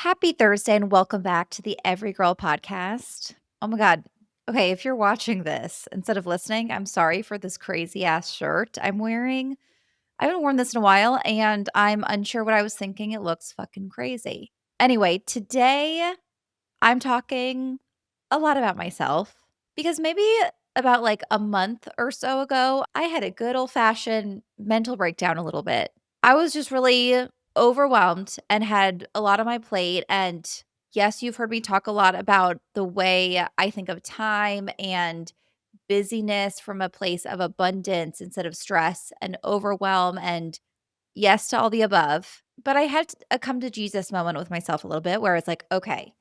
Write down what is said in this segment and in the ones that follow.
Happy Thursday and welcome back to the Everygirl podcast. Oh my God. Okay, if you're watching this instead of listening, I'm sorry for this crazy ass shirt I'm wearing. I haven't worn this in a while and I'm unsure what I was thinking. It looks fucking crazy. Anyway, today I'm talking a lot about myself because maybe about like a month or so ago, I had a good old fashioned mental breakdown a little bit. I was just really overwhelmed and had a lot on my plate. And yes, you've heard me talk a lot about the way I think of time and busyness from a place of abundance instead of stress and overwhelm and yes to all the above. But I had a come to Jesus moment with myself a little bit where it's like, okay,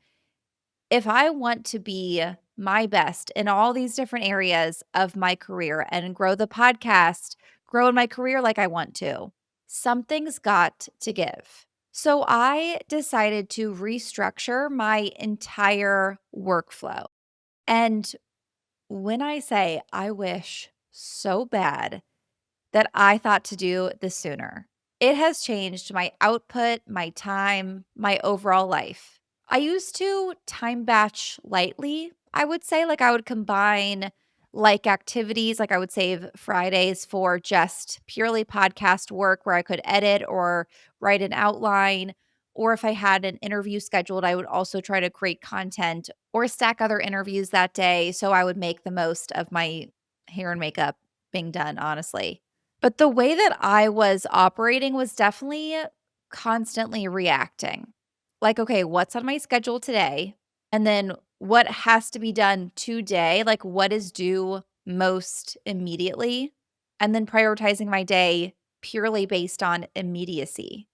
if I want to be my best in all these different areas of my career and grow the podcast, grow in my career like I want to, something's got to give. So I decided to restructure my entire workflow. And when I say I wish so bad that I thought to do this sooner, it has changed my output, my time, my overall life. I used to time batch lightly. I would say like I would combine like activities, like I would save Fridays for just purely podcast work where I could edit or write an outline. Or if I had an interview scheduled, I would also try to create content or stack other interviews that day. So I would make the most of my hair and makeup being done, honestly. But the way that I was operating was definitely constantly reacting. Like, okay, what's on my schedule today? And then what has to be done today? Like, what is due most immediately? And then prioritizing my day purely based on immediacy.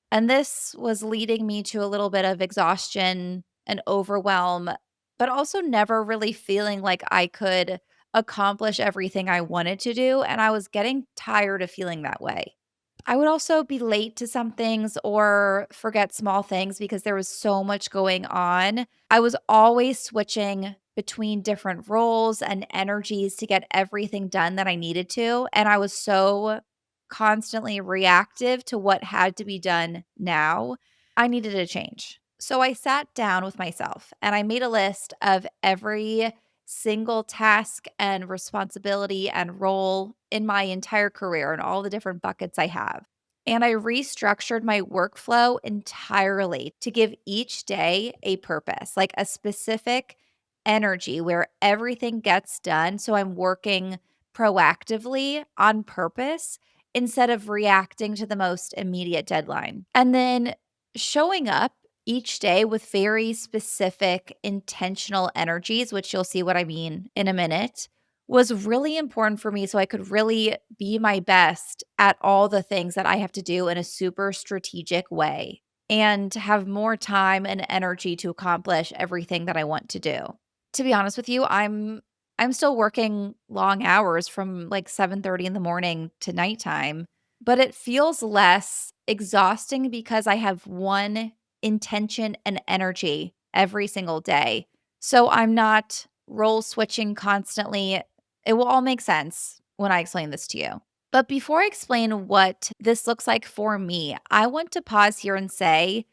And this was leading me to a little bit of exhaustion and overwhelm, but also never really feeling like I could accomplish everything I wanted to do. And I was getting tired of feeling that way. I would also be late to some things or forget small things because there was so much going on. I was always switching between different roles and energies to get everything done that I needed to. And I was so constantly reactive to what had to be done now. I needed a change. So I sat down with myself and I made a list of every single task and responsibility and role in my entire career and all the different buckets I have. And I restructured my workflow entirely to give each day a purpose, like a specific energy where everything gets done. So I'm working proactively on purpose instead of reacting to the most immediate deadline. And then showing up each day with very specific intentional energies, which you'll see what I mean in a minute, was really important for me so I could really be my best at all the things that I have to do in a super strategic way and to have more time and energy to accomplish everything that I want to do. To be honest with you, I'm still working long hours from like 7:30 in the morning to nighttime, but it feels less exhausting because I have one intention and energy every single day. So I'm not role switching constantly. It will all make sense when I explain this to you. But before I explain what this looks like for me, I want to pause here and say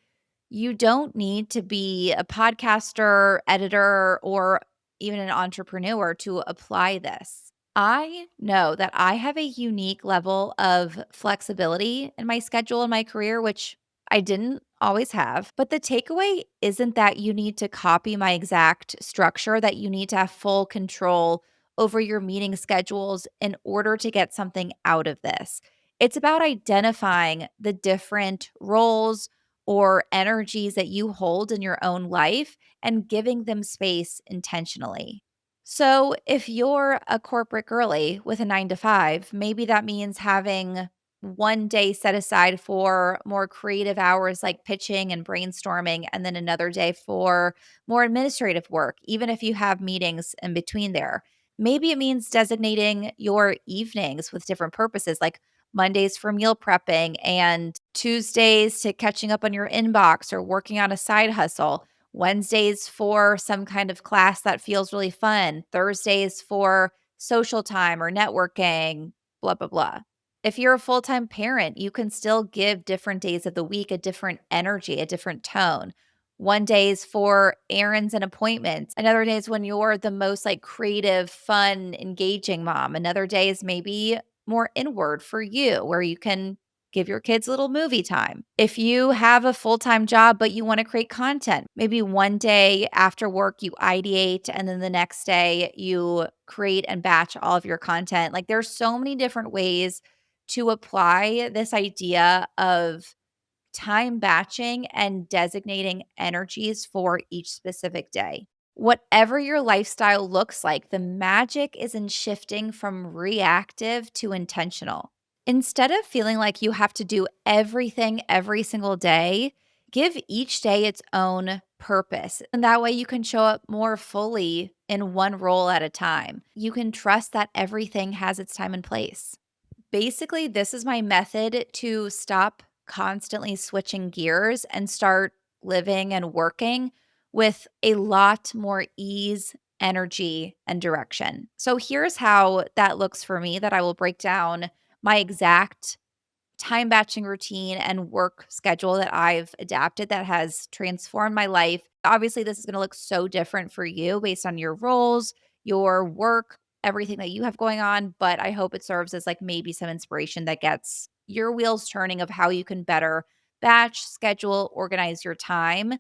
you don't need to be a podcaster, editor, or even an entrepreneur to apply this. I know that I have a unique level of flexibility in my schedule and my career, which I didn't always have. But the takeaway isn't that you need to copy my exact structure, that you need to have full control over your meeting schedules in order to get something out of this. It's about identifying the different roles or energies that you hold in your own life and giving them space intentionally. So, if you're a corporate girly with a 9 to 5, maybe that means having one day set aside for more creative hours like pitching and brainstorming, and then another day for more administrative work, even if you have meetings in between there. Maybe it means designating your evenings with different purposes, like Mondays for meal prepping and Tuesdays to catching up on your inbox or working on a side hustle. Wednesdays for some kind of class that feels really fun. Thursdays for social time or networking, blah, blah, blah. If you're a full time parent, you can still give different days of the week a different energy, a different tone. One day is for errands and appointments. Another day is when you're the most like creative, fun, engaging mom. Another day is maybe more inward for you, where you can give your kids a little movie time. If you have a full-time job, but you want to create content, maybe one day after work you ideate and then the next day you create and batch all of your content. Like there's so many different ways to apply this idea of time batching and designating energies for each specific day. Whatever your lifestyle looks like, the magic is in shifting from reactive to intentional. Instead of feeling like you have to do everything every single day, give each day its own purpose. And that way you can show up more fully in one role at a time. You can trust that everything has its time and place. Basically, this is my method to stop constantly switching gears and start living and working with a lot more ease, energy, and direction. So here's how that looks for me, that I will break down my exact time batching routine and work schedule that I've adapted that has transformed my life. Obviously, this is going to look so different for you based on your roles, your work, everything that you have going on, but I hope it serves as like maybe some inspiration that gets your wheels turning of how you can better batch, schedule, organize your time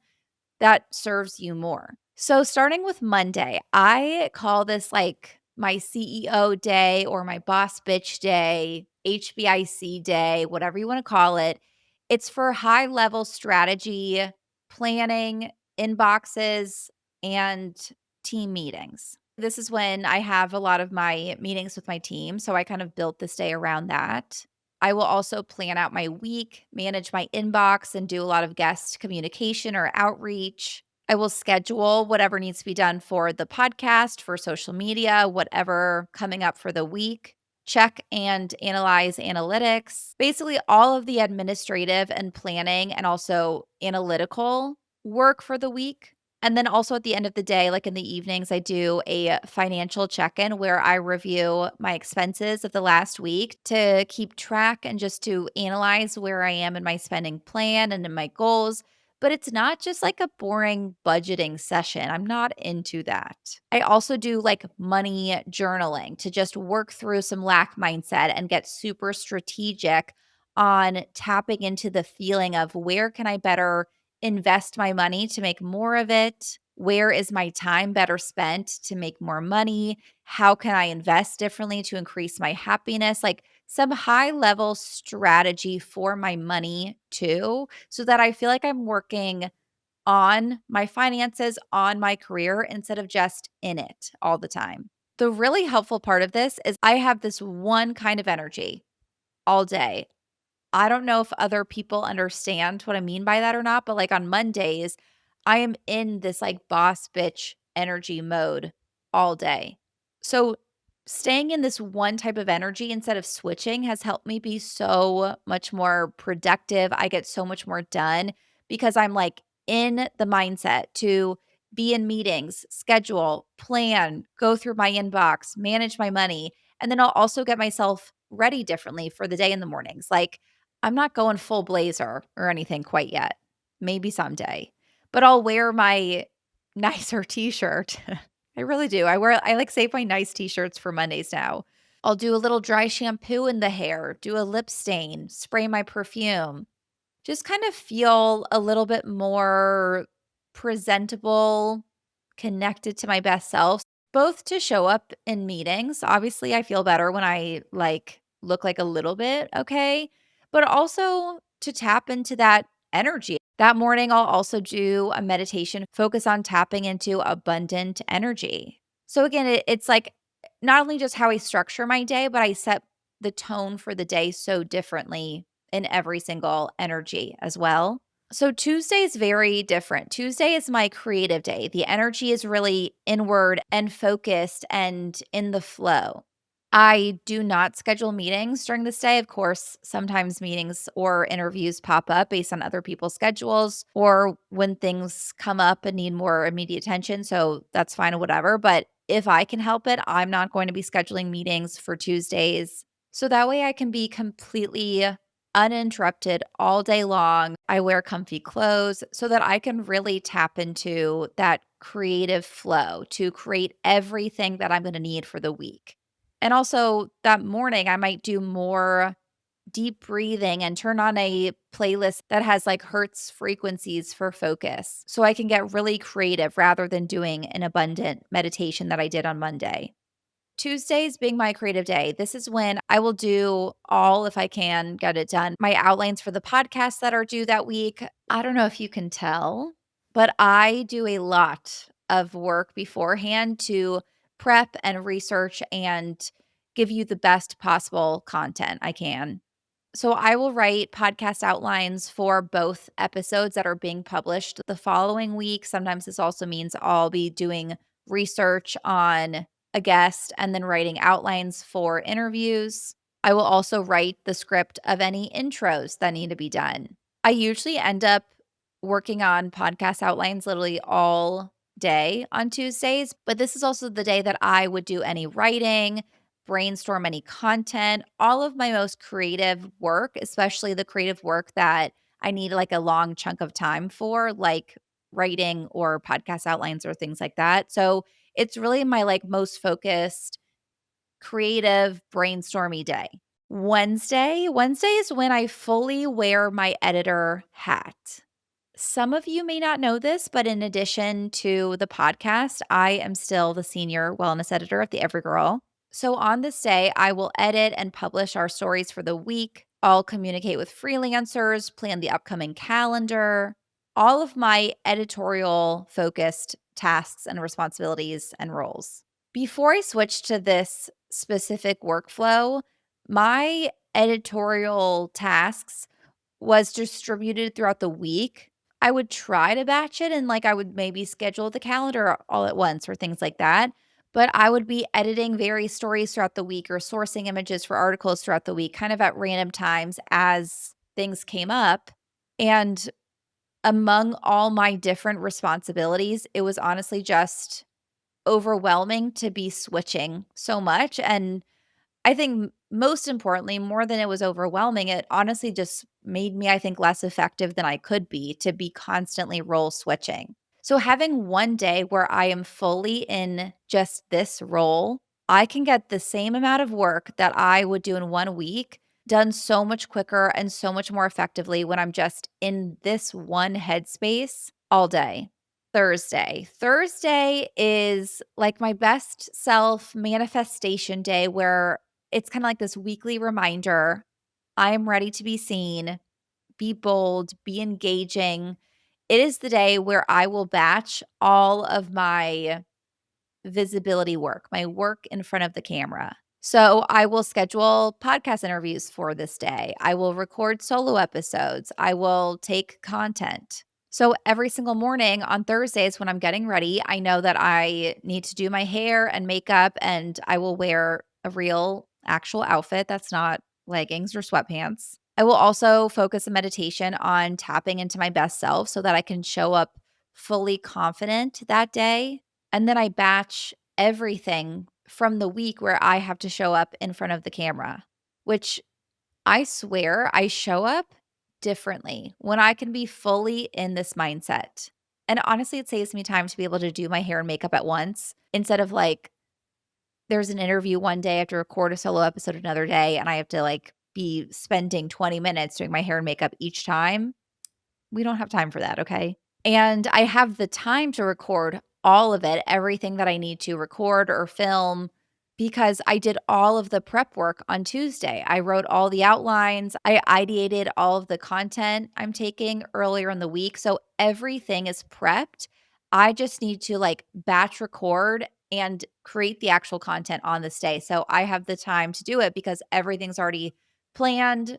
that serves you more. So, starting with Monday, I call this like my CEO day or my boss bitch day, HBIC day, whatever you want to call it. It's for high level strategy, planning, inboxes, and team meetings. This is when I have a lot of my meetings with my team. So, I kind of built this day around that. I will also plan out my week, manage my inbox, and do a lot of guest communication or outreach. I will schedule whatever needs to be done for the podcast, for social media, whatever coming up for the week. Check and analyze analytics. Basically, all of the administrative and planning and also analytical work for the week. And then also at the end of the day, like in the evenings, I do a financial check in where I review my expenses of the last week to keep track and just to analyze where I am in my spending plan and in my goals. But it's not just like a boring budgeting session. I'm not into that. I also do like money journaling to just work through some lack mindset and get super strategic on tapping into the feeling of where can I better invest my money to make more of it? Where is my time better spent to make more money? How can I invest differently to increase my happiness? Like some high level strategy for my money too, so that I feel like I'm working on my finances, on my career instead of just in it all the time. The really helpful part of this is I have this one kind of energy all day. I don't know if other people understand what I mean by that or not, but like on Mondays, I am in this like boss bitch energy mode all day. So staying in this one type of energy instead of switching has helped me be so much more productive. I get so much more done because I'm like in the mindset to be in meetings, schedule, plan, go through my inbox, manage my money, and then I'll also get myself ready differently for the day in the mornings. Like I'm not going full blazer or anything quite yet. Maybe someday. But I'll wear my nicer t-shirt. I really do. I like save my nice t-shirts for Mondays now. I'll do a little dry shampoo in the hair, do a lip stain, spray my perfume. Just kind of feel a little bit more presentable, connected to my best self, both to show up in meetings. Obviously, I feel better when I like look like a little bit okay, but also to tap into that energy. That morning, I'll also do a meditation, focus on tapping into abundant energy. So again, it's like not only just how I structure my day, but I set the tone for the day so differently in every single energy as well. So Tuesday is very different. Tuesday is my creative day. The energy is really inward and focused and in the flow. I do not schedule meetings during this day. Of course, sometimes meetings or interviews pop up based on other people's schedules or when things come up and need more immediate attention. So that's fine or whatever. But if I can help it, I'm not going to be scheduling meetings for Tuesdays. So that way I can be completely uninterrupted all day long. I wear comfy clothes so that I can really tap into that creative flow to create everything that I'm going to need for the week. And also that morning, I might do more deep breathing and turn on a playlist that has like hertz frequencies for focus so I can get really creative rather than doing an abundant meditation that I did on Monday. Tuesdays being my creative day, this is when I will do all, if I can get it done, my outlines for the podcast that are due that week. I don't know if you can tell, but I do a lot of work beforehand to prep and research and give you the best possible content I can. So I will write podcast outlines for both episodes that are being published the following week. Sometimes this also means I'll be doing research on a guest and then writing outlines for interviews. I will also write the script of any intros that need to be done. I usually end up working on podcast outlines literally all day on Tuesdays, but this is also the day that I would do any writing, brainstorm any content, all of my most creative work, especially the creative work that I need like a long chunk of time for, like writing or podcast outlines or things like that. So it's really my like most focused, creative, brainstormy day. Wednesday is when I fully wear my editor hat. Some of you may not know this, but in addition to the podcast, I am still the senior wellness editor at the Everygirl. So on this day, I will edit and publish our stories for the week. I'll communicate with freelancers, plan the upcoming calendar, all of my editorial focused tasks and responsibilities and roles. Before I switch to this specific workflow, my editorial tasks was distributed throughout the week. I would try to batch it and, like, I would maybe schedule the calendar all at once or things like that, but I would be editing various stories throughout the week or sourcing images for articles throughout the week, kind of at random times as things came up, and among all my different responsibilities, it was honestly just overwhelming to be switching so much, and I think most importantly, more than it was overwhelming, it honestly just made me, I think, less effective than I could be to be constantly role switching. So having one day where I am fully in just this role, I can get the same amount of work that I would do in 1 week done so much quicker and so much more effectively when I'm just in this one headspace all day. Thursday is like my best self manifestation day where it's kinda like this weekly reminder, I am ready to be seen, be bold, be engaging. It is the day where I will batch all of my visibility work, my work in front of the camera. So I will schedule podcast interviews for this day. I will record solo episodes. I will take content. So every single morning on Thursdays when I'm getting ready, I know that I need to do my hair and makeup, and I will wear a real actual outfit that's not leggings or sweatpants. I will also focus a meditation on tapping into my best self so that I can show up fully confident that day, and then I batch everything from the week where I have to show up in front of the camera, which I swear I show up differently when I can be fully in this mindset. And honestly, it saves me time to be able to do my hair and makeup at once instead of like there's an interview one day, I have to record a solo episode another day, and I have to like be spending 20 minutes doing my hair and makeup each time. We don't have time for that, okay? And I have the time to record all of it, everything that I need to record or film, because I did all of the prep work on Tuesday. I wrote all the outlines, I ideated all of the content I'm taking earlier in the week. So everything is prepped. I just need to like batch record and create the actual content on this day. So I have the time to do it because everything's already planned,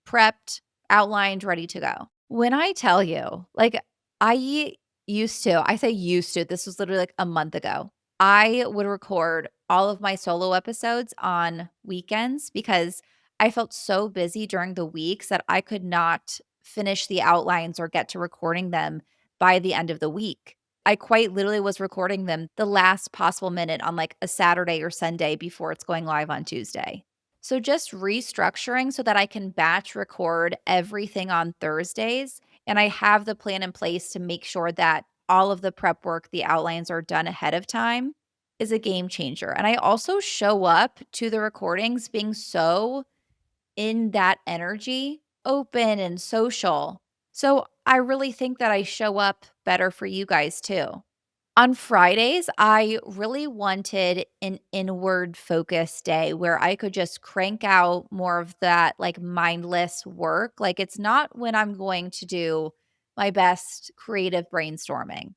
prepped, outlined, ready to go. When I tell you, like, I say used to, this was literally like a month ago. I would record all of my solo episodes on weekends because I felt so busy during the weeks that I could not finish the outlines or get to recording them by the end of the week. I quite literally was recording them the last possible minute on like a Saturday or Sunday before it's going live on Tuesday. So just restructuring so that I can batch record everything on Thursdays, and I have the plan in place to make sure that all of the prep work, the outlines are done ahead of time is a game changer. And I also show up to the recordings being so in that energy, open and social. So I really think that I show up better for you guys too. On Fridays, I really wanted an inward focus day where I could just crank out more of that like mindless work. Like it's not when I'm going to do my best creative brainstorming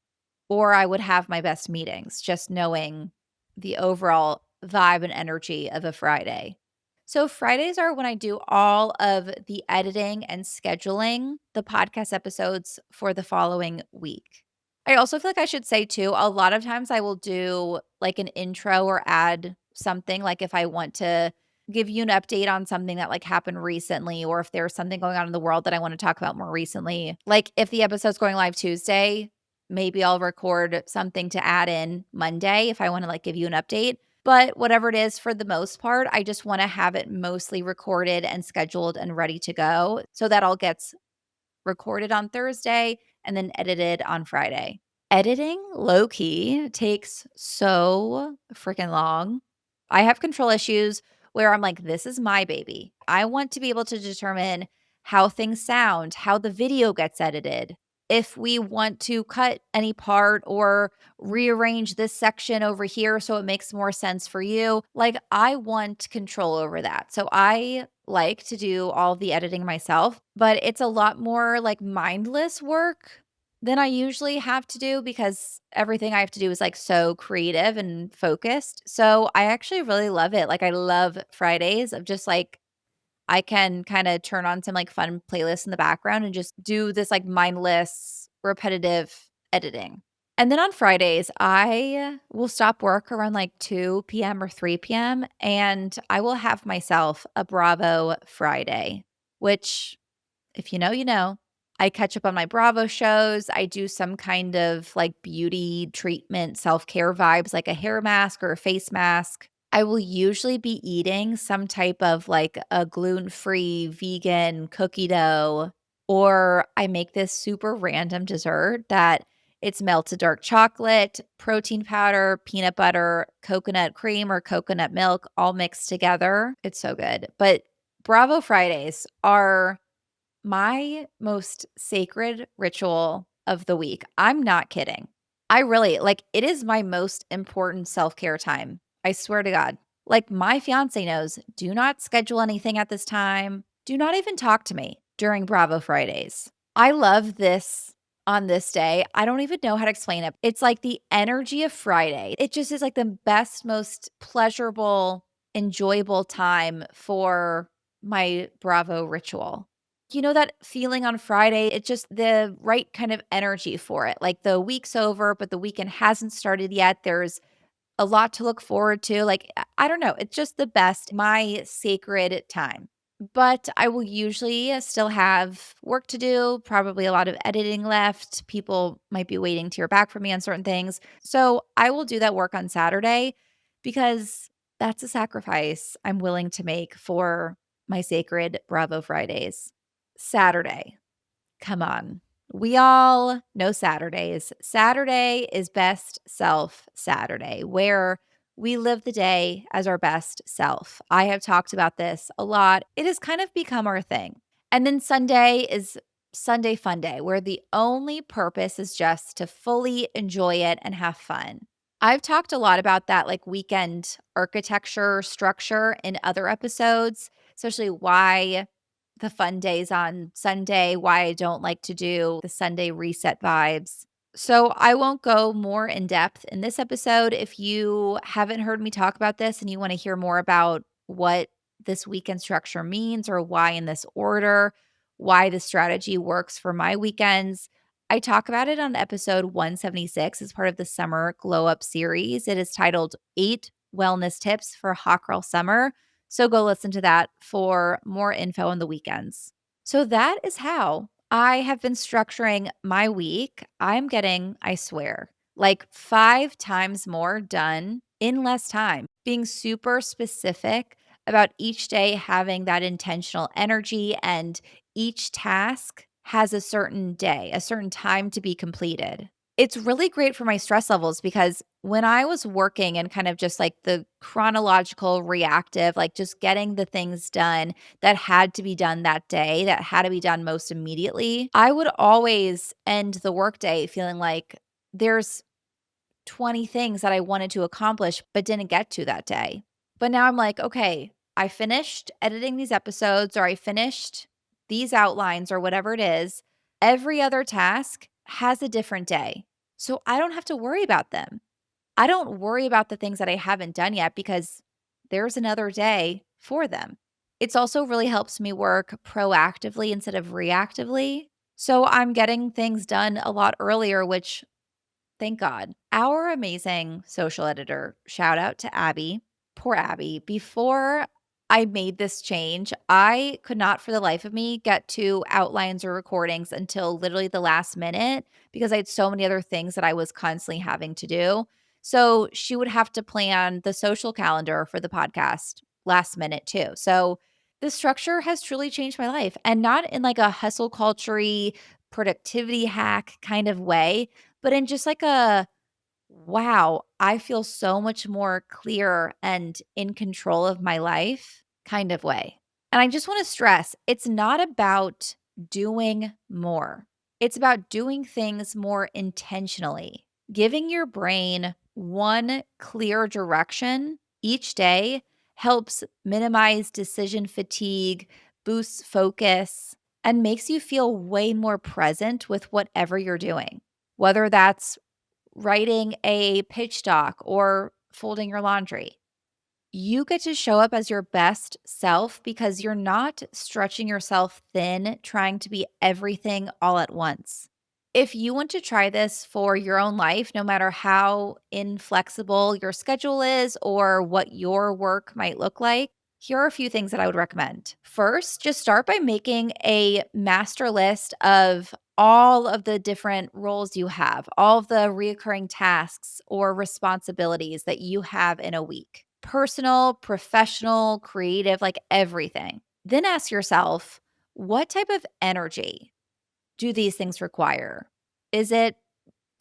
or I would have my best meetings, just knowing the overall vibe and energy of a Friday. So Fridays are when I do all of the editing and scheduling the podcast episodes for the following week. I also feel like I should say too, a lot of times I will do like an intro or add something like if I want to give you an update on something that like happened recently or if there's something going on in the world that I want to talk about more recently. Like if the episode's going live Tuesday, maybe I'll record something to add in Monday if I want to like give you an update. But whatever it is, for the most part, I just want to have it mostly recorded and scheduled and ready to go. So that all gets recorded on Thursday and then edited on Friday. Editing low key takes so freaking long. I have control issues where I'm like, this is my baby. I want to be able to determine how things sound, how the video gets edited. If we want to cut any part or rearrange this section over here so it makes more sense for you, like I want control over that. So I like to do all the editing myself, but it's a lot more like mindless work than I usually have to do because everything I have to do is like so creative and focused. So I actually really love it. Like I love Fridays of just like I can kind of turn on some like fun playlists in the background and just do this like mindless, repetitive editing. And then on Fridays, I will stop work around like 2 p.m. or 3 p.m. and I will have myself a Bravo Friday, which if you know, you know. I catch up on my Bravo shows. I do some kind of like beauty treatment, self care vibes, like a hair mask or a face mask. I will usually be eating some type of like a gluten free vegan cookie dough, or I make this super random dessert that it's melted dark chocolate, protein powder, peanut butter, coconut cream, or coconut milk all mixed together. It's so good. But Bravo Fridays are my most sacred ritual of the week. I'm not kidding. I really like it is my most important self-care time. I swear to God. Like my fiance knows, do not schedule anything at this time. Do not even talk to me during Bravo Fridays. I love this on this day. I don't even know how to explain it. It's like the energy of Friday. It just is like the best, most pleasurable, enjoyable time for my Bravo ritual. You know that feeling on Friday? It's just the right kind of energy for it. Like the week's over, but the weekend hasn't started yet. There's a lot to look forward to. Like, I don't know. It's just the best, my sacred time. But I will usually still have work to do, probably a lot of editing left. People might be waiting to hear back from me on certain things. So I will do that work on Saturday because that's a sacrifice I'm willing to make for my sacred Bravo Fridays. Saturday. Come on. We all know Saturdays. Saturday is best self Saturday, where we live the day as our best self. I have talked about this a lot. It has kind of become our thing. And then Sunday is Sunday Funday, where the only purpose is just to fully enjoy it and have fun. I've talked a lot about that like weekend architecture structure in other episodes, especially why the fun days on Sunday, why I don't like to do the Sunday reset vibes. So I won't go more in depth in this episode. If you haven't heard me talk about this and you want to hear more about what this weekend structure means or why in this order, why the strategy works for my weekends, I talk about it on episode 176 as part of the Summer Glow Up series. It is titled 8 Wellness Tips for Hot Girl Summer. So go listen to that for more info on the weekends. So that is how I have been structuring my week. I'm getting, I swear, like 5 times more done in less time, being super specific about each day having that intentional energy, and each task has a certain day, a certain time to be completed. It's really great for my stress levels because when I was working and kind of just like the chronological reactive, like just getting the things done that had to be done that day, that had to be done most immediately, I would always end the workday feeling like there's 20 things that I wanted to accomplish but didn't get to that day. But now I'm like, okay, I finished editing these episodes, or I finished these outlines, or whatever it is. Every other task has a different day. So I don't have to worry about them. I don't worry about the things that I haven't done yet because there's another day for them. It's also really helps me work proactively instead of reactively. So I'm getting things done a lot earlier, which thank God. Our amazing social editor, shout out to Abby. Poor Abby. Before I made this change, I could not for the life of me get to outlines or recordings until literally the last minute because I had so many other things that I was constantly having to do. So she would have to plan the social calendar for the podcast last minute too. So the structure has truly changed my life, and not in like a hustle culture productivity hack kind of way, but in just like a, wow, I feel so much more clear and in control of my life kind of way. And I just want to stress, it's not about doing more. It's about doing things more intentionally. Giving your brain one clear direction each day helps minimize decision fatigue, boosts focus, and makes you feel way more present with whatever you're doing. Whether that's writing a pitch doc or folding your laundry. You get to show up as your best self because you're not stretching yourself thin trying to be everything all at once. If you want to try this for your own life, no matter how inflexible your schedule is or what your work might look like, here are a few things that I would recommend. First, just start by making a master list of all of the different roles you have, all of the reoccurring tasks or responsibilities that you have in a week, personal, professional, creative, like everything. Then ask yourself, what type of energy do these things require? Is it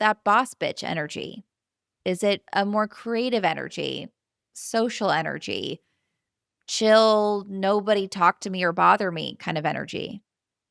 that boss bitch energy? Is it a more creative energy, social energy, chill, nobody talk to me or bother me kind of energy?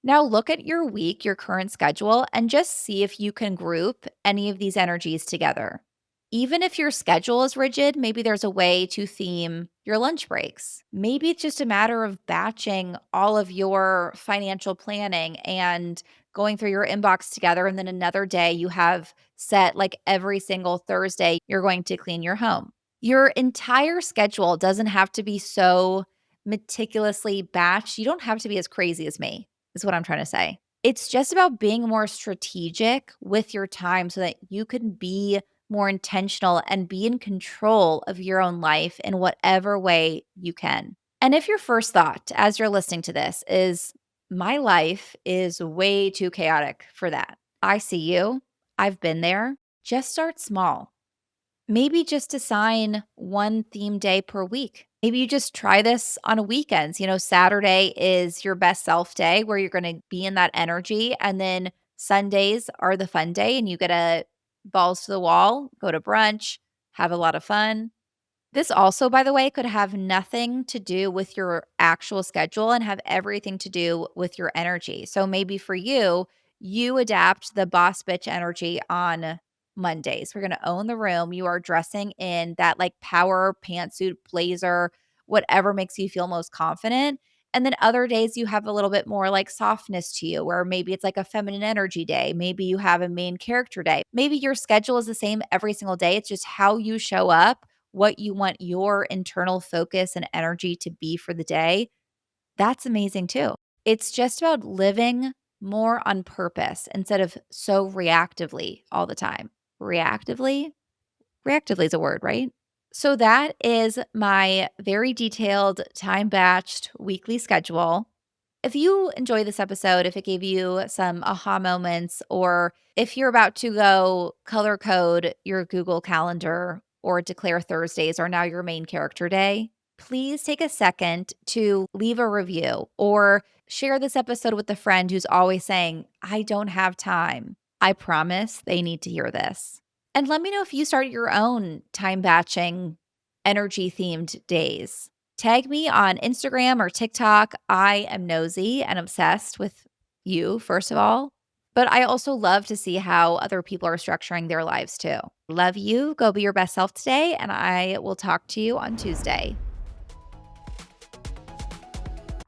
Now look at your week, your current schedule, and just see if you can group any of these energies together. Even if your schedule is rigid, maybe there's a way to theme your lunch breaks. Maybe it's just a matter of batching all of your financial planning and going through your inbox together. And then another day you have set, like every single Thursday, you're going to clean your home. Your entire schedule doesn't have to be so meticulously batched. You don't have to be as crazy as me, is what I'm trying to say. It's just about being more strategic with your time so that you can be more intentional and be in control of your own life in whatever way you can. And if your first thought as you're listening to this is, my life is way too chaotic for that, I see you. I've been there. Just start small. Maybe just assign one theme day per week. Maybe you just try this on weekends. Saturday is your best self day where you're going to be in that energy. And then Sundays are the fun day, and you get a balls to the wall, go to brunch, have a lot of fun. This also, by the way, could have nothing to do with your actual schedule and have everything to do with your energy. So maybe for you, you adapt the boss bitch energy on Mondays. We're going to own the room. You are dressing in that like power pantsuit, blazer, whatever makes you feel most confident. And then other days you have a little bit more like softness to you, where maybe it's like a feminine energy day. Maybe you have a main character day. Maybe your schedule is the same every single day. It's just how you show up, what you want your internal focus and energy to be for the day. That's amazing too. It's just about living more on purpose instead of so reactively all the time. Reactively? Reactively is a word, right? So that is my very detailed, time batched weekly schedule. If you enjoy this episode, if it gave you some aha moments, or if you're about to go color code your Google Calendar or declare Thursdays are now your main character day, please take a second to leave a review or share this episode with a friend who's always saying, I don't have time. I promise they need to hear this. And let me know if you start your own time batching, energy themed days. Tag me on Instagram or TikTok. I am nosy and obsessed with you, first of all. But I also love to see how other people are structuring their lives too. Love you. Go be your best self today. And I will talk to you on Tuesday.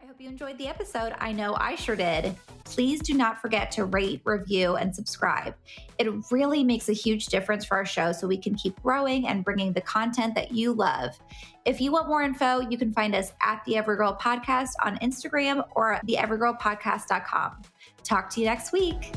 I hope you enjoyed the episode. I know I sure did. Please do not forget to rate, review, and subscribe. It really makes a huge difference for our show so we can keep growing and bringing the content that you love. If you want more info, you can find us at the Everygirl Podcast on Instagram or theeverygirlpodcast.com. Talk to you next week.